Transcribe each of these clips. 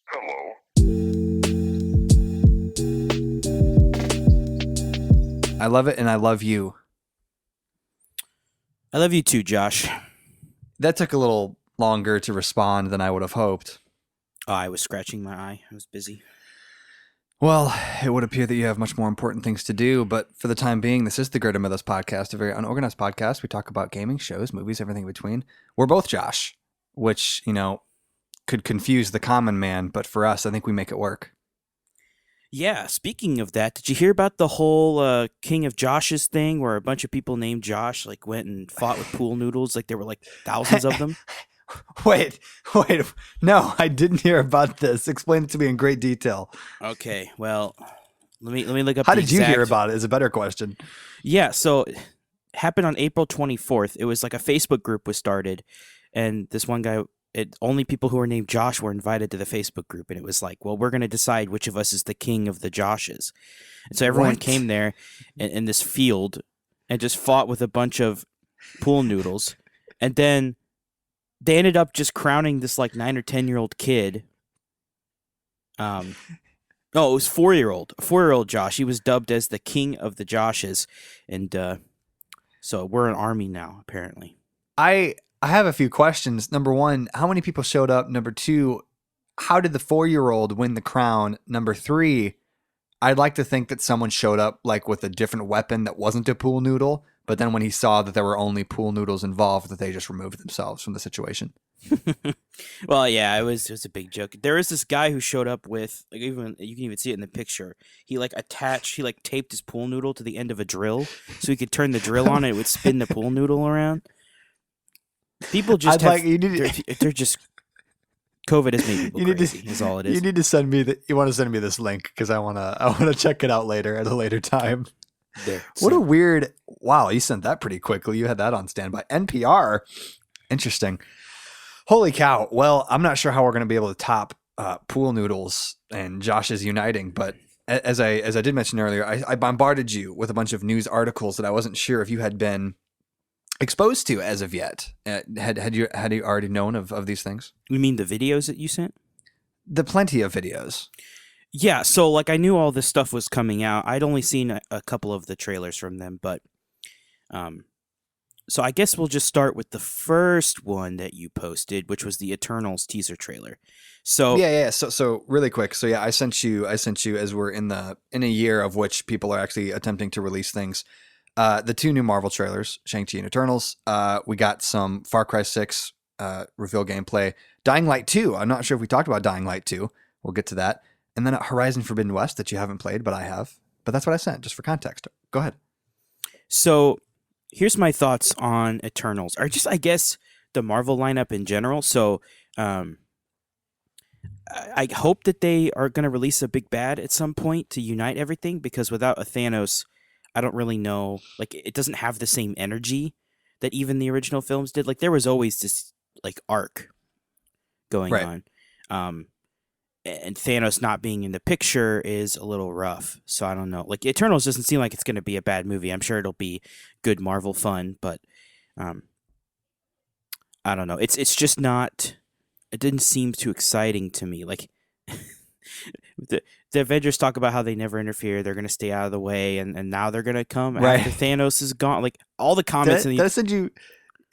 Hello. I love it, and I love you. I love you too, Josh. That took a little longer to respond than I would have hoped. Oh, I was scratching my eye. I was busy. Well, it would appear that you have much more important things to do, but for the time being, this is the Greater Mythos podcast, a very unorganized podcast. We talk about gaming, shows, movies, everything in between. We're both Josh, which, could confuse the common man, but for us, I think we make it work. Yeah, speaking of that, did you hear about the whole King of Josh's thing where a bunch of people named Josh went and fought with pool noodles? There were thousands of them. Wait. No, I didn't hear about this. Explain it to me in great detail. Okay, well, let me look up How the did you hear exact- about it is a better question. Yeah, so it happened on April 24th. It was a Facebook group was started, and this one guy, only people who were named Josh were invited to the Facebook group, and it was well, we're going to decide which of us is the king of the Joshes. And so everyone What? came there in this field and just fought with a bunch of pool noodles, and then they ended up just crowning this 9 or 10-year-old kid. No, it was 4-year-old Josh. He was dubbed as the king of the Joshes, and so we're an army now, apparently. I have a few questions. Number one, how many people showed up? Number two, how did the 4-year-old win the crown? Number three, I'd like to think that someone showed up with a different weapon that wasn't a pool noodle, but then when he saw that there were only pool noodles involved, that they just removed themselves from the situation. Well, yeah, it was a big joke. There is this guy who showed up with even you can even see it in the picture. He taped his pool noodle to the end of a drill so he could turn the drill on and it would spin the pool noodle around. People just they're just COVID has made people crazy. Is all it is. You need to send me you want to send me this link because I wanna check it out later at a later time. What a weird wow! You sent that pretty quickly. You had that on standby. NPR, interesting. Holy cow! Well, I'm not sure how we're going to be able to top pool noodles and Josh's uniting, but as I did mention earlier, I bombarded you with a bunch of news articles that I wasn't sure if you had been exposed to as of yet. Had you already known of these things? You mean the videos that you sent? The plenty of videos. Yeah, so I knew all this stuff was coming out. I'd only seen a couple of the trailers from them, but so I guess we'll just start with the first one that you posted, which was the Eternals teaser trailer. So yeah. So really quick. So yeah, I sent you as we're in a year of which people are actually attempting to release things. The two new Marvel trailers, Shang-Chi and Eternals. We got some Far Cry 6 reveal gameplay. Dying Light 2. I'm not sure if we talked about Dying Light 2. We'll get to that. And then Horizon Forbidden West that you haven't played, but I have. But that's what I sent, just for context. Go ahead. So here's my thoughts on Eternals, or just I guess the Marvel lineup in general. So I hope that they are going to release a big bad at some point to unite everything, because without a Thanos, I don't really know. It doesn't have the same energy that even the original films did. There was always this arc going Right. on. And Thanos not being in the picture is a little rough. So I don't know. Eternals doesn't seem like it's going to be a bad movie. I'm sure it'll be good Marvel fun, but I don't know. It's just not. It didn't seem too exciting to me. The Avengers talk about how they never interfere. They're going to stay out of the way, and now they're going to come Right. after Thanos is gone. All the comments. Did I send you?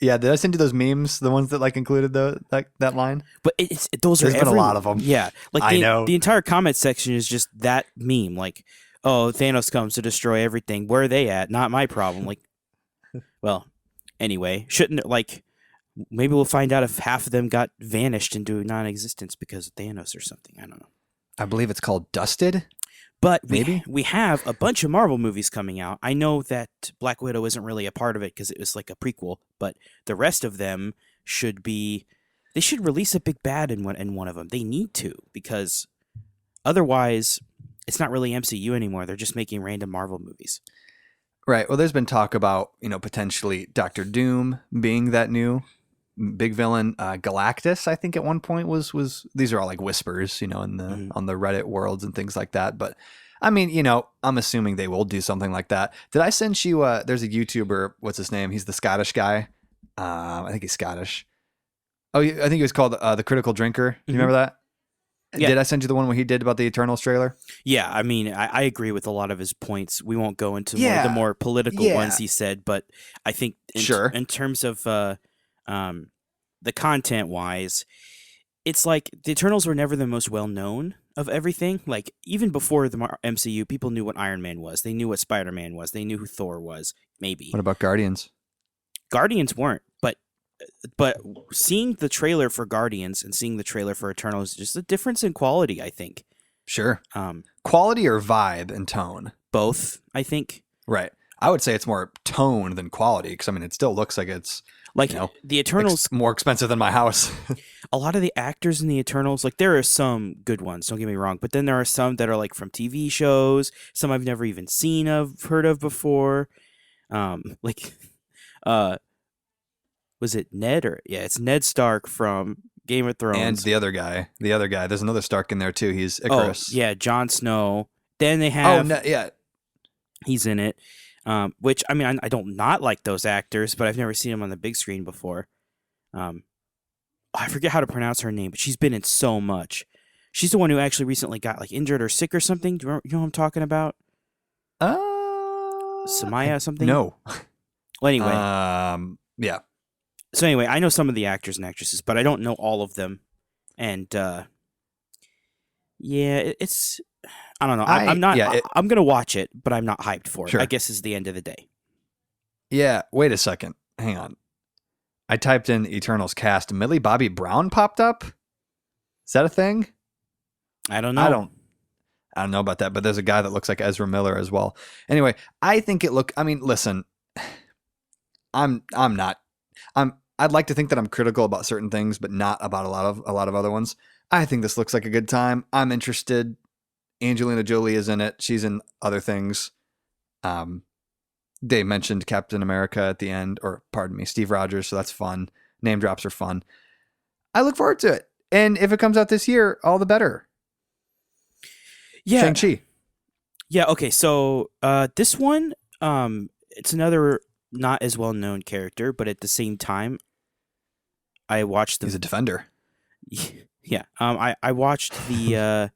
Yeah, did I send you those memes? The ones that included that line? But those There's are been a lot everywhere. of them. Yeah, I know. The entire comment section is just that meme. Oh, Thanos comes to destroy everything. Where are they at? Not my problem. Well, anyway, shouldn't maybe we'll find out if half of them got vanished into non-existence because of Thanos or something. I don't know. I believe it's called Dusted. But Maybe? we have a bunch of Marvel movies coming out. I know that Black Widow isn't really a part of it because it was a prequel, but the rest of them they should release a big bad in one of them. They need to, because otherwise it's not really MCU anymore. They're just making random Marvel movies. Right. Well, there's been talk about, potentially Doctor Doom being that new big villain. Galactus, I think at one point was these are all whispers, in the on the Reddit worlds and things like that. But I mean, I'm assuming they will do something like that. Did I send you? There's a YouTuber. What's his name? He's the Scottish guy. I think he's Scottish. Oh, I think he was called the Critical Drinker. Do you remember that? Yeah. Did I send you the one where he did about the Eternals trailer? Yeah, I mean, I agree with a lot of his points. We won't go into the more political ones he said, but I think in terms of the content wise, it's like the Eternals were never the most well known of everything. Like even before the MCU, people knew what Iron Man was. They knew what Spider-Man was. They knew who Thor was. Maybe. What about Guardians? Guardians weren't, but seeing the trailer for Guardians and seeing the trailer for Eternals is just a difference in quality, I think. Sure. Quality or vibe and tone? Both, I think. Right. I would say it's more tone than quality because, I mean, it still looks like it's, like, the Eternals... more expensive than my house. A lot of the actors in the Eternals, like, there are some good ones, don't get me wrong, but then there are some that are, like, from TV shows, some I've never even heard of before. Was it Ned it's Ned Stark from Game of Thrones. And the other guy. There's another Stark in there too. He's Icarus. Oh, yeah, Jon Snow. Then they have... he's in it. Which, I mean, I don't not like those actors, but I've never seen them on the big screen before. I forget how to pronounce her name, but she's been in so much. She's the one who actually recently got like injured or sick or something. Do you know what I'm talking about? Samaya something? No. Well, anyway. Yeah. So anyway, I know some of the actors and actresses, but I don't know all of them. And it's I don't know. I'm not. I'm gonna watch it, but I'm not hyped for it. I guess is the end of the day. Yeah. Wait a second. Hang on. I typed in Eternals cast. Millie Bobby Brown popped up. Is that a thing? I don't know. I don't know about that, but there's a guy that looks like Ezra Miller as well. Anyway, I think it I mean, listen. I'd like to think that I'm critical about certain things, but not about a lot of other ones. I think this looks like a good time. I'm interested. Angelina Jolie is in it. She's in other things. They mentioned Captain America at the end, or pardon me, Steve Rogers. So that's fun. Name drops are fun. I look forward to it. And if it comes out this year, all the better. Yeah. Shang-Chi. Yeah. Okay. So this one, it's another not as well known character, but at the same time, I watched He's a defender. Yeah. I watched the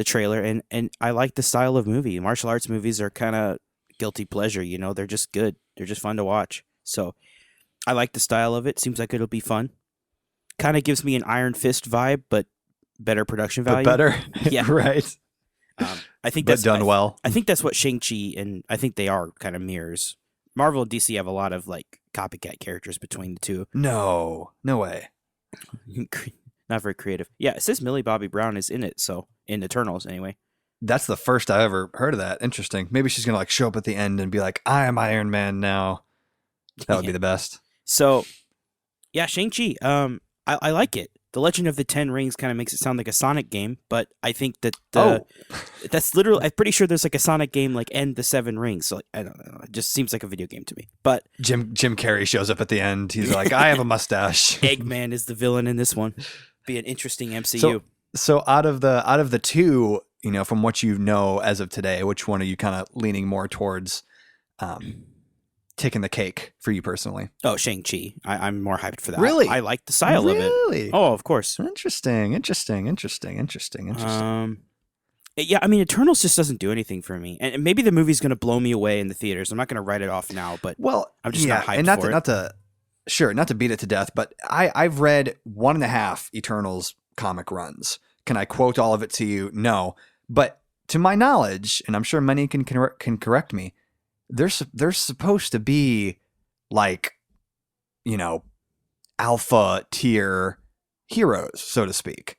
trailer and I like the style of movie. Martial arts movies are kind of guilty pleasure, you know. They're just good. They're just fun to watch. So I like the style of it. Seems like it'll be fun. Kind of gives me an Iron Fist vibe, but better production value. But better. Yeah. Right. I think that's done well. I think that's what Shang-Chi and I think they are kind of mirrors. Marvel and DC have a lot of like copycat characters between the two. No way. Not very creative. Yeah, it says Millie Bobby Brown is in it, so in Eternals anyway. That's the first I ever heard of that. Interesting. Maybe she's gonna like show up at the end and be like, "I am Iron Man now." That would be the best. So, yeah, Shang-Chi. I like it. The Legend of the Ten Rings kind of makes it sound like a Sonic game, but I think that that's literally. I'm pretty sure there's like a Sonic game like and the Seven Rings. So like, I don't know. It just seems like a video game to me. But Jim Carrey shows up at the end. He's like, "I have a mustache." Eggman is the villain in this one. Be an interesting MCU. So out of the two, you know, from what you know as of today, which one are you kind of leaning more towards taking the cake for you personally? Oh, Shang-Chi. I'm more hyped for that. Really? I like the style of it. Really? Oh, of course. Interesting. Yeah, I mean, Eternals just doesn't do anything for me. And maybe the movie's going to blow me away in the theaters. I'm not going to write it off now, but I'm just not hyped for it. Not to beat it to death, but I've read 1.5 Eternals comic runs. Can I quote all of it to you? No. But to my knowledge, and I'm sure many can correct me, there's supposed to be like, you know, alpha tier heroes, so to speak.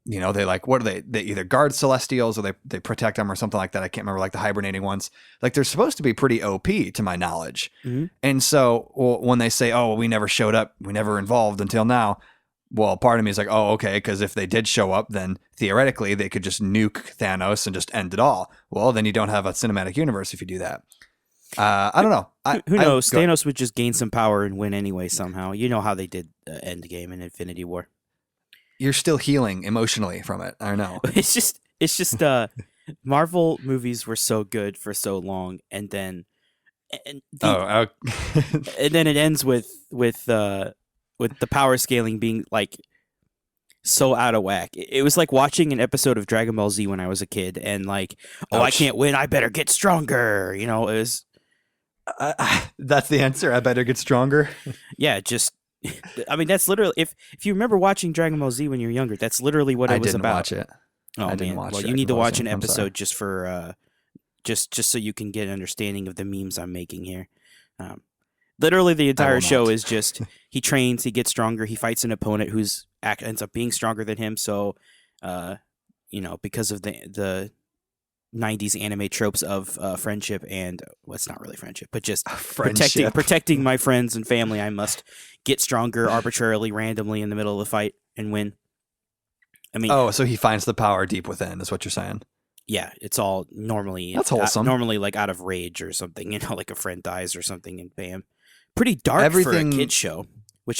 You know, they like, what are they? They either guard Celestials or they protect them or something like that. I can't remember, like the hibernating ones. Like they're supposed to be pretty OP to my knowledge. Mm-hmm. And so when they say, oh, we never showed up, we never involved until now. Well, part of me is like, oh, okay, because if they did show up, then theoretically they could just nuke Thanos and just end it all. Well, then you don't have a cinematic universe if you do that. I don't know. Who knows? Thanos would just gain some power and win anyway somehow. You know how they did Endgame and Infinity War. You're still healing emotionally from it. I know. It's just Marvel movies were so good for so long, and then and then it ends with the power scaling being like so out of whack. It was like watching an episode of Dragon Ball Z when I was a kid, and like, oh, I can't win. I better get stronger. You know, it was. That's the answer. I better get stronger. Yeah, just. I mean, that's literally if you remember watching Dragon Ball Z when you were younger, that's literally what it was about. I didn't watch it. Oh, I didn't watch well, Dragon you need to Ball watch Z. an I'm sorry. episode just for just so you can get an understanding of the memes I'm making here. Literally, the entire show is just he trains, he gets stronger, he fights an opponent who's ends up being stronger than him. So, you know, because of the 90s anime tropes of friendship and well, it's not really friendship, but just protecting my friends and family, I must get stronger arbitrarily, randomly in the middle of the fight and win. I mean, oh, so he finds the power deep within, is what you're saying? Yeah, it's all normally that's wholesome. Normally, like out of rage or something, you know, like a friend dies or something, and bam, pretty dark for a kid show.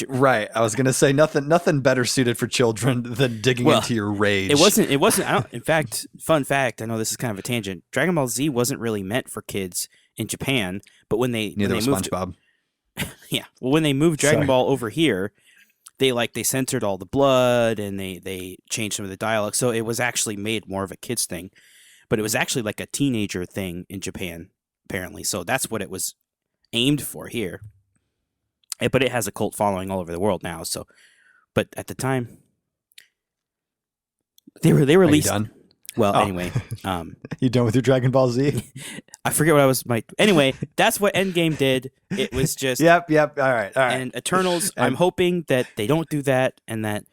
Right, I was gonna say nothing better suited for children than digging into your rage. It wasn't. In fact, fun fact. I know this is kind of a tangent. Dragon Ball Z wasn't really meant for kids in Japan, but when they neither was moved, SpongeBob. Yeah, well, when they moved Dragon Ball over here, they censored all the blood and they changed some of the dialogue, so it was actually made more of a kids thing, but it was actually like a teenager thing in Japan apparently. So that's what it was aimed for here. But it has a cult following all over the world now. So, but at the time, they released. Are you done? Well, anyway, you done with your Dragon Ball Z? I forget what I was. Anyway, that's what Endgame did. It was just yep. All right. And Eternals. I'm hoping that they don't do that, and that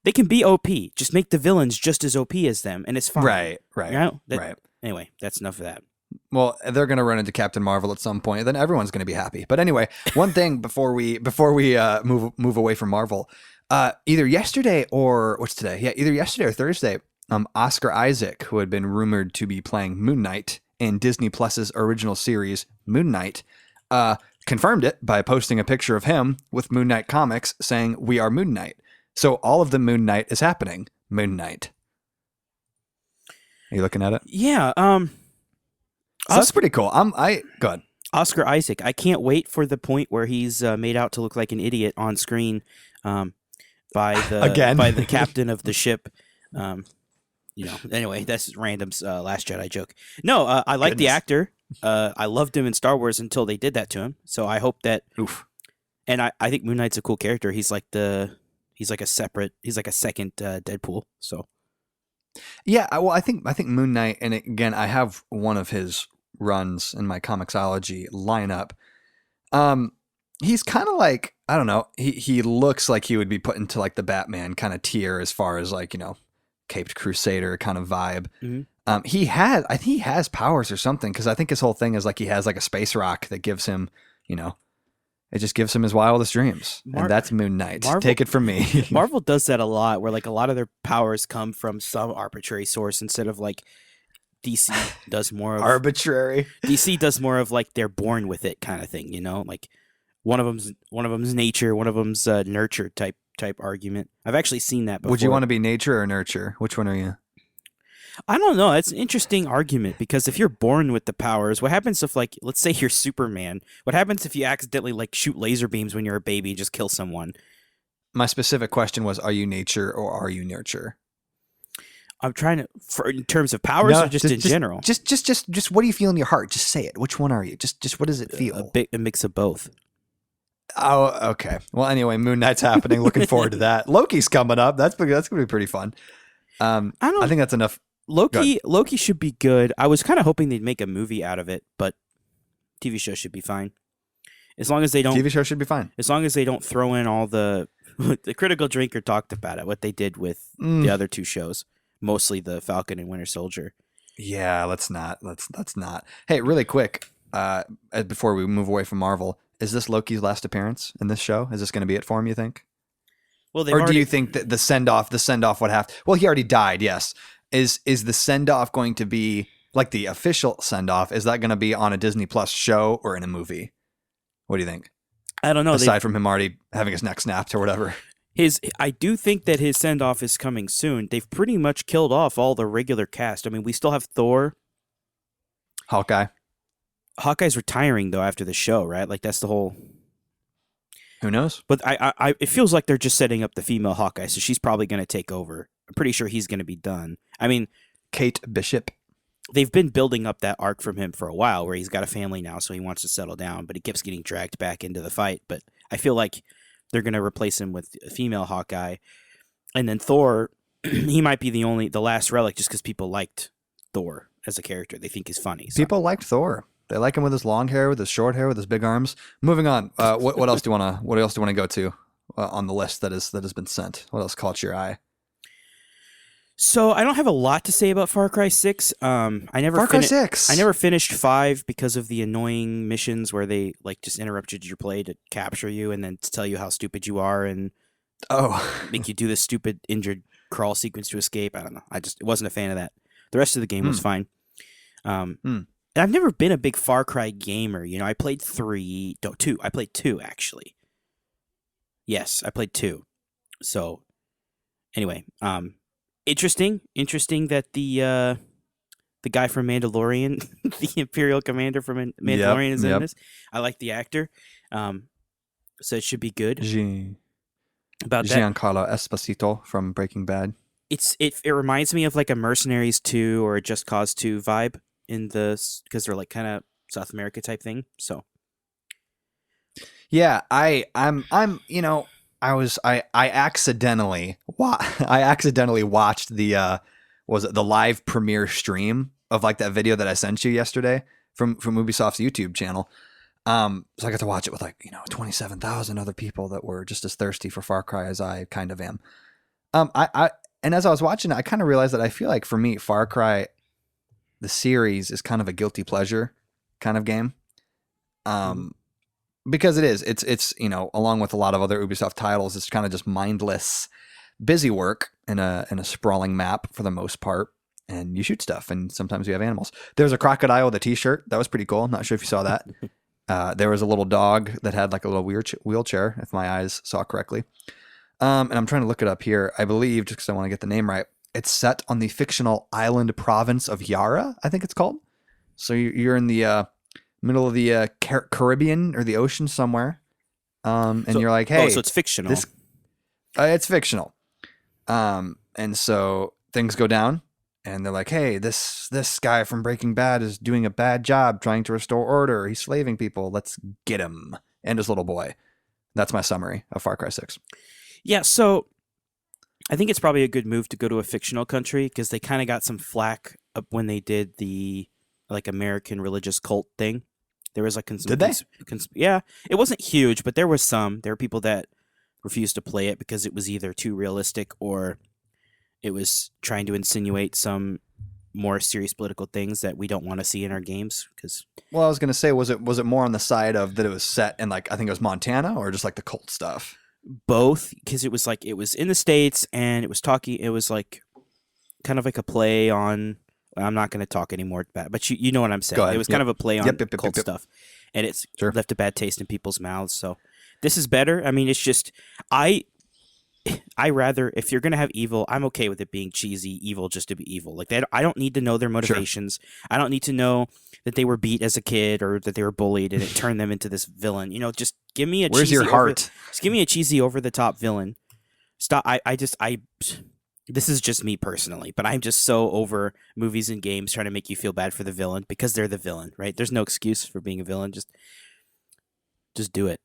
they can be OP. Just make the villains just as OP as them, and it's fine. Right. You know? Right. Anyway, that's enough of that. Well, they're going to run into Captain Marvel at some point, and then everyone's going to be happy. But anyway, one thing before we move away from Marvel, either yesterday or what's today? Yeah, either yesterday or Thursday, Oscar Isaac, who had been rumored to be playing Moon Knight in Disney Plus's original series Moon Knight, confirmed it by posting a picture of him with Moon Knight comics saying, "We are Moon Knight." So all of the Moon Knight is happening. Moon Knight. Are you looking at it? Yeah. So that's pretty cool. Go ahead. Oscar Isaac. I can't wait for the point where he's made out to look like an idiot on screen by the captain of the ship. You know. Anyway, that's Random's Last Jedi joke. No, I like the actor. I loved him in Star Wars until they did that to him. So I hope that. Oof. And I think Moon Knight's a cool character. He's like a second Deadpool. So. Yeah, well, I think Moon Knight, and again, I have one of his runs in my Comixology lineup. He's kind of like, I don't know, he looks like he would be put into like the Batman kind of tier as far as like, you know, Caped Crusader kind of vibe. Mm-hmm. I think he has powers or something, because I think his whole thing is like he has like a space rock that gives him, you know, it just gives him his wildest dreams. And that's Moon Knight. Take it from me. Marvel does that a lot, where like a lot of their powers come from some arbitrary source instead of like DC does more of arbitrary. DC does more of like they're born with it kind of thing, you know? Like one of them's nature, one of them's nurture type argument. I've actually seen that before. Would you want to be nature or nurture? Which one are you? I don't know. That's an interesting argument, because if you're born with the powers, what happens if, like, let's say you're Superman? What happens if you accidentally, like, shoot laser beams when you're a baby and just kill someone? My specific question was, are you nature or are you nurture? I'm trying to, in terms of powers, or just in general? Just what do you feel in your heart? Just say it. Which one are you? Just what does it feel? A mix of both. Oh, okay. Well, anyway, Moon Knight's happening. Looking forward to that. Loki's coming up. That's going to be pretty fun. I think that's enough. Loki should be good. I was kind of hoping they'd make a movie out of it, but TV show should be fine. As long as they don't. TV show should be fine. As long as they don't throw in all the Critical Drinker talked about it, what they did with the other two shows, mostly the Falcon and Winter Soldier. Yeah, let's not. Hey, really quick, before we move away from Marvel, is this Loki's last appearance in this show? Is this going to be it for him, you think? Well, do you think that the send off would have? Well, he already died. Yes. Is the send off going to be like the official send off? Is that going to be on a Disney Plus show or in a movie? What do you think? I don't know. Aside from him already having his neck snapped or whatever. I do think that his send off is coming soon. They've pretty much killed off all the regular cast. I mean, we still have Thor, Hawkeye. Hawkeye's retiring though after the show, right? Like that's the whole. Who knows? But it feels like they're just setting up the female Hawkeye, so she's probably going to take over. I'm pretty sure he's going to be done. I mean, Kate Bishop. They've been building up that arc from him for a while, where he's got a family now, so he wants to settle down, but he keeps getting dragged back into the fight. But I feel like they're going to replace him with a female Hawkeye, and then Thor. He might be the last relic, just because people liked Thor as a character. They think he's funny. So. People liked Thor. They like him with his long hair, with his short hair, with his big arms. Moving on. What else do you want to? What else do you want to go to on the list that has been sent? What else caught your eye? So I don't have a lot to say about Far Cry 6. I never finished 5 because of the annoying missions where they like just interrupted your play to capture you and then to tell you how stupid you are and make you do this stupid injured crawl sequence to escape. I don't know. I just wasn't a fan of that. The rest of the game was fine. And I've never been a big Far Cry gamer. You know, I played 2. I played 2 actually. Yes, I played 2. So anyway, interesting that the guy from Mandalorian, the Imperial commander from Mandalorian is in this. I like the actor. So it should be good. Giancarlo Esposito from Breaking Bad. It reminds me of like a Mercenaries 2 or a Just Cause 2 vibe because they're like kind of South America type thing. So yeah, I accidentally watched the the live premiere stream of like that video that I sent you yesterday from Ubisoft's YouTube channel. So I got to watch it with 27,000 other people that were just as thirsty for Far Cry as I kind of am. And as I was watching it, I kind of realized that I feel like for me, Far Cry, the series, is kind of a guilty pleasure kind of game. Because it's along with a lot of other Ubisoft titles, it's kind of just mindless, busy work in a sprawling map for the most part, and you shoot stuff, and sometimes you have animals. There's a crocodile with a T-shirt that was pretty cool. I'm not sure if you saw that. There was a little dog that had like a little wheelchair, if my eyes saw correctly. And I'm trying to look it up here. I believe, just because I want to get the name right, it's set on the fictional island province of Yara, I think it's called. So you're in the middle of the Caribbean or the ocean somewhere, and you're like, hey, so it's fictional. It's fictional, and so things go down, and they're like, hey, this guy from Breaking Bad is doing a bad job trying to restore order. He's slaving people. Let's get him and his little boy. That's my summary of Far Cry 6. Yeah, so I think it's probably a good move to go to a fictional country because they kind of got some flack up when they did the American religious cult thing. There was did they? Yeah, it wasn't huge, but there were some. There were people that refused to play it because it was either too realistic or it was trying to insinuate some more serious political things that we don't want to see in our games. Well, I was gonna say, was it more on the side of that it was set in I think it was Montana, or just like the cult stuff? Both, because it was in the States and it was like kind of like a play on. I'm not going to talk anymore about it, but you know what I'm saying. It was kind of a play on cult stuff, and it's left a bad taste in people's mouths. So this is better. I mean, it's just I rather, if you're going to have evil, I'm okay with it being cheesy evil just to be evil. Like that, I don't need to know their motivations. Sure. I don't need to know that they were beat as a kid or that they were bullied and it turned them into this villain. Just give me a Where's your heart? Just give me a cheesy over the top villain. Stop. This is just me personally, but I'm just so over movies and games trying to make you feel bad for the villain because they're the villain, right? There's no excuse for being a villain. Just do it,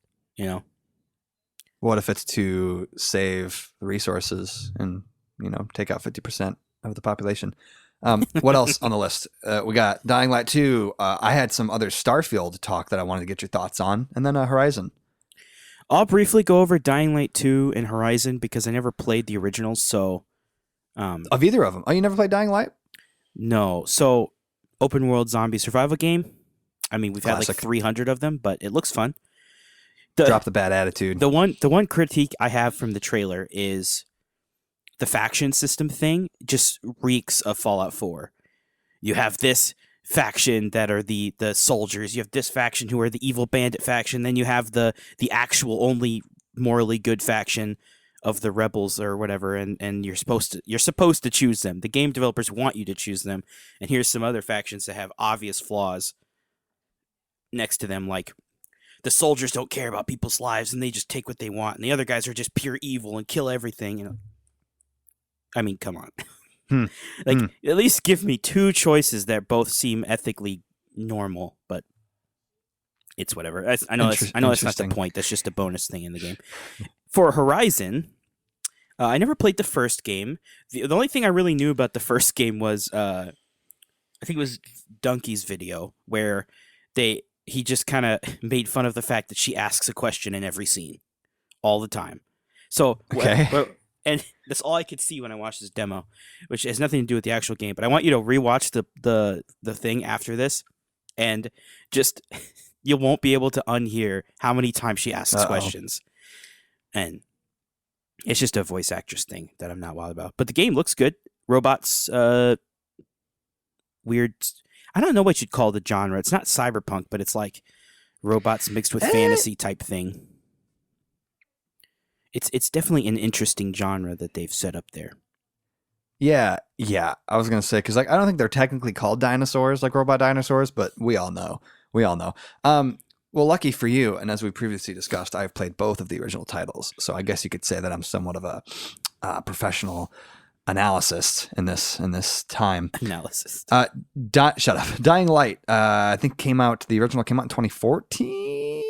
What if it's to save the resources and, take out 50% of the population? What else on the list? We got Dying Light 2. I had some other Starfield talk that I wanted to get your thoughts on, and then Horizon. I'll briefly go over Dying Light 2 and Horizon because I never played the originals, so... of either of them. Oh, you never played Dying Light? No. So, open world zombie survival game. I mean, we've had 300 of them, but it looks fun. Drop the bad attitude. The one critique I have from the trailer is the faction system thing just reeks of Fallout 4. You have this faction that are the soldiers. You have this faction who are the evil bandit faction. Then you have the actual only morally good faction of the rebels or whatever, and you're supposed to choose them. The game developers want you to choose them, and here's some other factions that have obvious flaws next to them. Like the soldiers don't care about people's lives and they just take what they want, and the other guys are just pure evil and kill everything. I mean, come on. At least give me two choices that both seem ethically normal, but it's whatever. I know that's not the point. That's just a bonus thing in the game. For Horizon, I never played the first game. The only thing I really knew about the first game was I think it was Donkey's video where he just kind of made fun of the fact that she asks a question in every scene all the time. So and that's all I could see when I watched this demo, which has nothing to do with the actual game. But I want you to rewatch the thing after this, and just you won't be able to unhear how many times she asks questions. And it's just a voice actress thing that I'm not wild about. But the game looks good. Robots, weird. I don't know what you'd call the genre. It's not cyberpunk, but it's like robots mixed with fantasy type thing. It's definitely an interesting genre that they've set up there. Yeah. I was gonna say because I don't think they're technically called dinosaurs, like robot dinosaurs, but we all know. Well, lucky for you, and as we previously discussed, I've played both of the original titles, so I guess you could say that I'm somewhat of a professional analyst in this time. Analysis. Shut up. Dying Light. I think the original came out in 2014.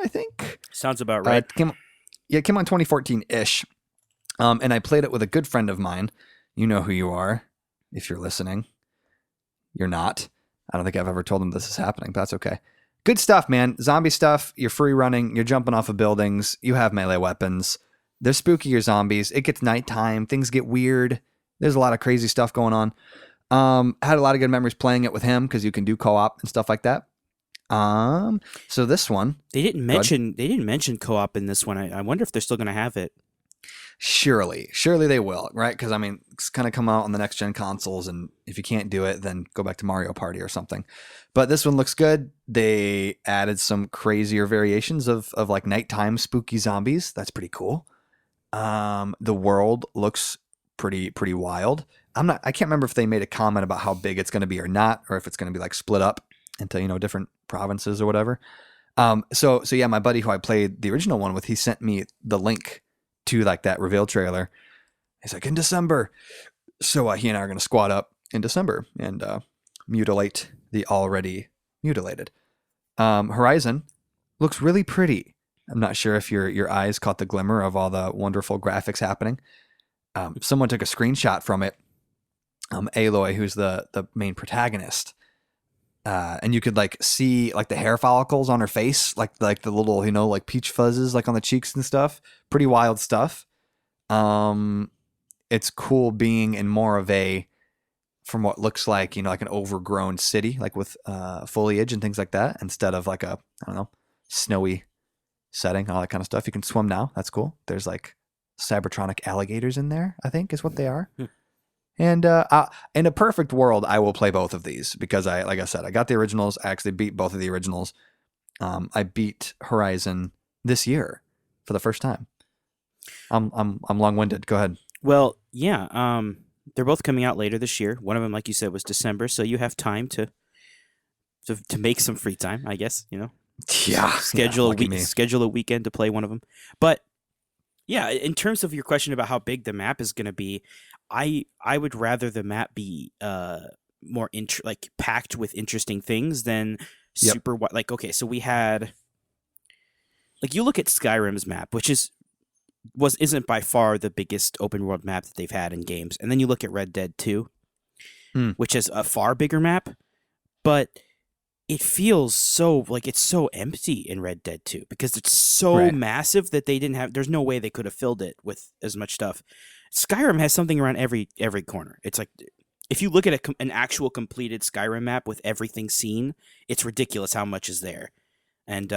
I think sounds about right. It came out in 2014-ish. And I played it with a good friend of mine. You know who you are, if you're listening. You're not. I don't think I've ever told him this is happening, but that's okay. Good stuff, man. Zombie stuff. You're free running. You're jumping off of buildings. You have melee weapons. They're spookier zombies. It gets nighttime. Things get weird. There's a lot of crazy stuff going on. Had a lot of good memories playing it with him because you can do co-op and stuff like that. So this one they didn't mention co-op in this one. I wonder if they're still going to have it. Surely they will, right? Because I mean, it's kind of come out on the next gen consoles, and if you can't do it, then go back to Mario Party or something. But this one looks good. They added some crazier variations of like nighttime spooky zombies. That's pretty cool. The world looks pretty wild. I can't remember if they made a comment about how big it's going to be or not, or if it's going to be like split up into different provinces or whatever. So yeah, my buddy who I played the original one with, he sent me the link to like that reveal trailer. He's like, in December. So he and I are going to squad up in December and mutilate the already mutilated. Horizon looks really pretty. I'm not sure if your eyes caught the glimmer of all the wonderful graphics happening. Someone took a screenshot from it. Aloy, who's the main protagonist. And you could like see like the hair follicles on her face, like the little, like peach fuzzes like on the cheeks and stuff. Pretty wild stuff. It's cool being in more of from what looks like, like an overgrown city, like with foliage and things like that, instead of like a, I don't know, snowy setting, all that kind of stuff. You can swim now. That's cool. There's like Cybertronic alligators in there, I think is what they are. And in a perfect world, I will play both of these because like I said, I got the originals. I actually beat both of the originals. I beat Horizon this year for the first time. I'm long-winded. Go ahead. Well, yeah. They're both coming out later this year. One of them, like you said, was December, so you have time to make some free time, I guess. Yeah. Schedule a weekend to play one of them. But yeah, in terms of your question about how big the map is going to be, I would rather the map be more packed with interesting things than super wide. Like, okay, so we had you look at Skyrim's map, which isn't by far the biggest open world map that they've had in games, and then you look at Red Dead 2, which is a far bigger map, but it feels it's so empty in Red Dead 2 because it's so massive that there's no way they could have filled it with as much stuff. Skyrim has something around every corner. It's like, if you look at an actual completed Skyrim map with everything seen, it's ridiculous how much is there. And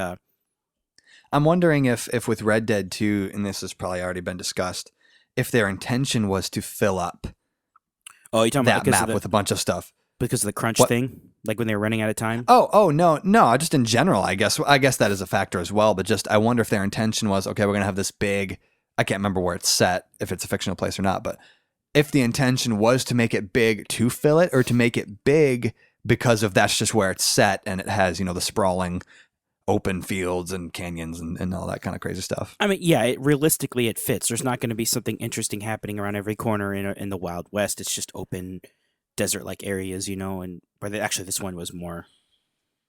I'm wondering if with Red Dead 2, and this has probably already been discussed, if their intention was to fill up you're talking that map with a bunch of stuff. Because of the crunch thing? Like when they were running out of time? Oh, no, just in general, I guess that is a factor as well, but just I wonder if their intention was, okay, we're going to have this big, I can't remember where it's set, if it's a fictional place or not, but if the intention was to make it big to fill it, or to make it big because of that's just where it's set and it has, the sprawling open fields and canyons and all that kind of crazy stuff. I mean, yeah, realistically it fits. There's not going to be something interesting happening around every corner in the Wild West. It's just open desert-like areas, and actually this one was more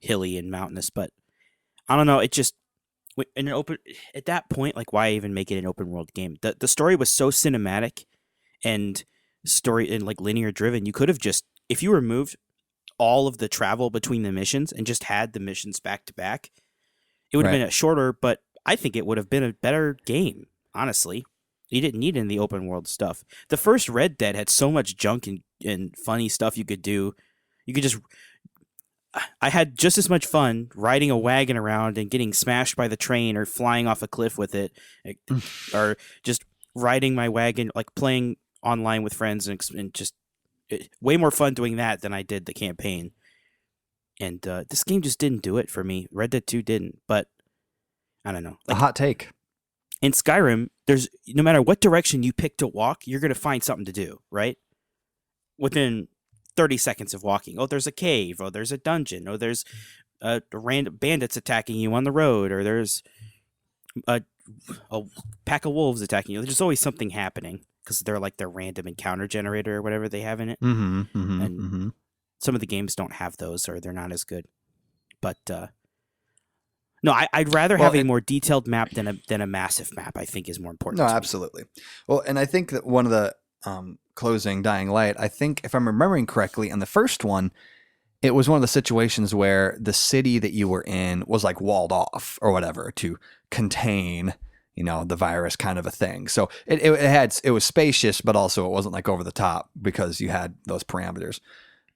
hilly and mountainous, but I don't know. It just in an open at that point, like why even make it an open world game? The story was so cinematic and like linear driven. You could have just, if you removed all of the travel between the missions and just had the missions back to back, it would have been a shorter, but I think it would have been a better game. Honestly, you didn't need any of the open world stuff. The first Red Dead had so much junk and funny stuff you could do. You could just. I had just as much fun riding a wagon around and getting smashed by the train or flying off a cliff with it, or just riding my wagon, like playing online with friends and just way more fun doing that than I did the campaign. And this game just didn't do it for me. Red Dead 2 didn't, but I don't know. Like, a hot take. In Skyrim, there's no matter what direction you pick to walk, you're going to find something to do, right? Within 30 seconds of walking. Oh, there's a cave, or there's a dungeon, or there's random bandits attacking you on the road, or there's a pack of wolves attacking you. There's always something happening because they're like their random encounter generator or whatever they have in it. And some of the games don't have those, or they're not as good. But no, I'd rather have a more detailed map than a massive map. I think is more important. No, absolutely. Well, and I think that one of the closing Dying Light, I think if I'm remembering correctly, in the first one, it was one of the situations where the city that you were in was like walled off or whatever to contain, the virus kind of a thing. So it was spacious, but also it wasn't like over the top because you had those parameters.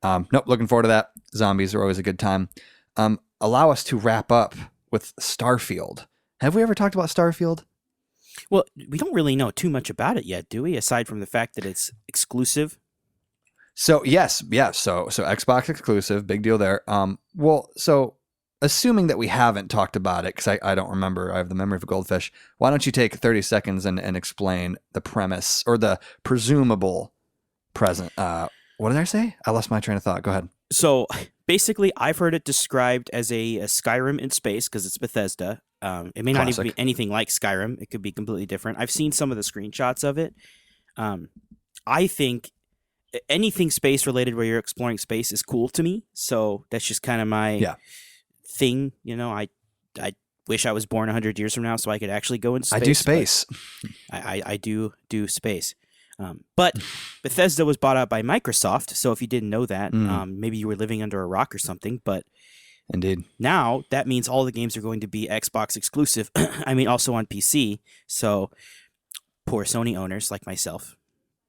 Nope, looking forward to that. Zombies are always a good time. Allow us to wrap up with Starfield. Have we ever talked about Starfield? Well, we don't really know too much about it yet, do we? Aside from the fact that it's exclusive. So yes. So Xbox exclusive, big deal there. So assuming that we haven't talked about it, because I don't remember, I have the memory of a goldfish. Why don't you take 30 seconds and explain the premise or the presumable present? What did I say? I lost my train of thought. Go ahead. So basically, I've heard it described as a Skyrim in space because it's Bethesda. It may not even be anything like Skyrim. It could be completely different. I've seen some of the screenshots of it. I think anything space related where you're exploring space is cool to me. So that's just kind of my thing. I wish I was born 100 years from now so I could actually go into space. I do space. I do space. But Bethesda was bought out by Microsoft. So if you didn't know that, maybe you were living under a rock or something. But indeed, now that means all the games are going to be Xbox exclusive. I mean, also on PC. So poor Sony owners like myself.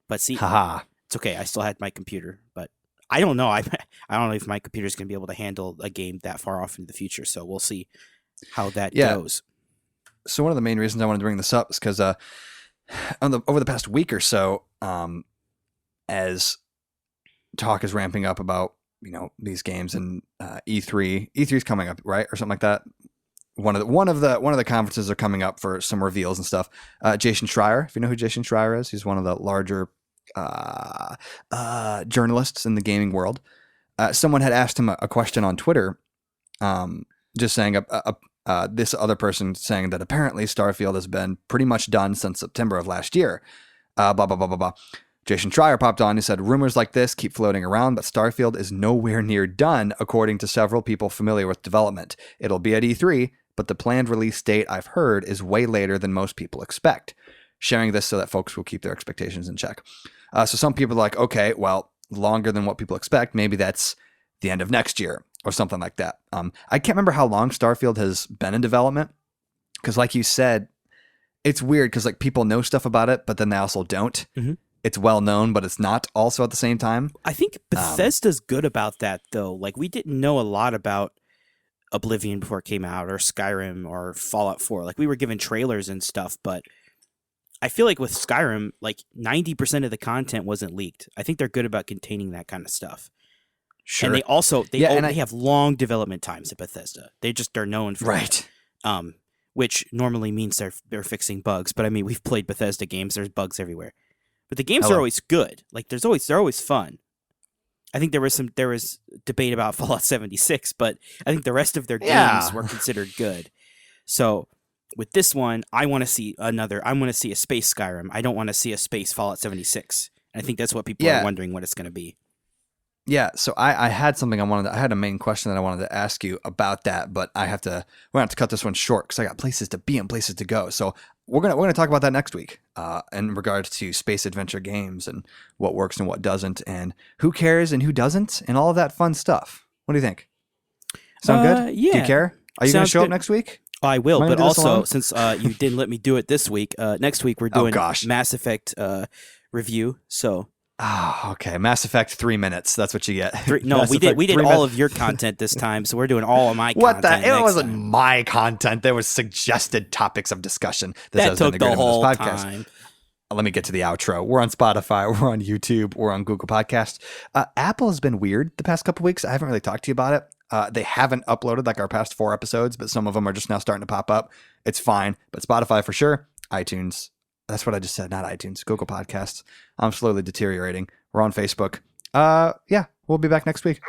But see, it's okay. I still had my computer, but I don't know. I don't know if my computer is going to be able to handle a game that far off into the future. So we'll see how that goes. So one of the main reasons I wanted to bring this up is because over the past week or so, as talk is ramping up about these games and E3's coming up, right, or something like that. One of the conferences are coming up for some reveals and stuff. Jason Schreier, if you know who Jason Schreier is, he's one of the larger journalists in the gaming world. Someone had asked him a question on Twitter, just saying this other person saying that apparently Starfield has been pretty much done since September of last year. Blah, blah, blah, blah, blah. Jason Schreier popped on. He said, rumors like this keep floating around, but Starfield is nowhere near done, according to several people familiar with development. It'll be at E3, but the planned release date I've heard is way later than most people expect. Sharing this so that folks will keep their expectations in check. So some people are like, okay, well, longer than what people expect. Maybe that's the end of next year or something like that. I can't remember how long Starfield has been in development. Because like you said, it's weird because like people know stuff about it, but then they also don't. Mm-hmm. It's well known, but it's not also at the same time. I think Bethesda's good about that, though. Like, we didn't know a lot about Oblivion before it came out, or Skyrim, or Fallout 4. Like, we were given trailers and stuff, but I feel like with Skyrim, like 90% of the content wasn't leaked. I think they're good about containing that kind of stuff. Sure. And they also they have long development times at Bethesda. They're known for right. That, which normally means they're fixing bugs. But I mean, we've played Bethesda games. There's bugs everywhere. But the games are always good. Like they're always fun. I think there was debate about Fallout 76, but I think the rest of their games were considered good. So with this one, I want to see a space Skyrim. I don't want to see a space Fallout 76. And I think that's what people are wondering what it's going to be. Yeah, so I had something I had a main question that I wanted to ask you about that, but we're gonna have to cut this one short because I got places to be and places to go. So we're gonna talk about that next week, in regards to space adventure games and what works and what doesn't, and who cares and who doesn't, and all of that fun stuff. What do you think? Sound good? Yeah. Do you care? Are you gonna show up next week? I will, but also since you didn't let me do it this week, next week we're doing Mass Effect review. So. Oh, okay. Mass Effect 3 minutes. That's what you get. We did all of your content this time, so we're doing all of my content. What the? It wasn't my content. There was suggested topics of discussion. That took the whole time. Let me get to the outro. We're on Spotify. We're on YouTube. We're on Google Podcasts. Apple has been weird the past couple weeks. I haven't really talked to you about it. They haven't uploaded like our past 4 episodes, but some of them are just now starting to pop up. It's fine. But Spotify for sure. iTunes. That's what I just said, not iTunes. Google Podcasts. I'm slowly deteriorating. We're on Facebook. Yeah, we'll be back next week.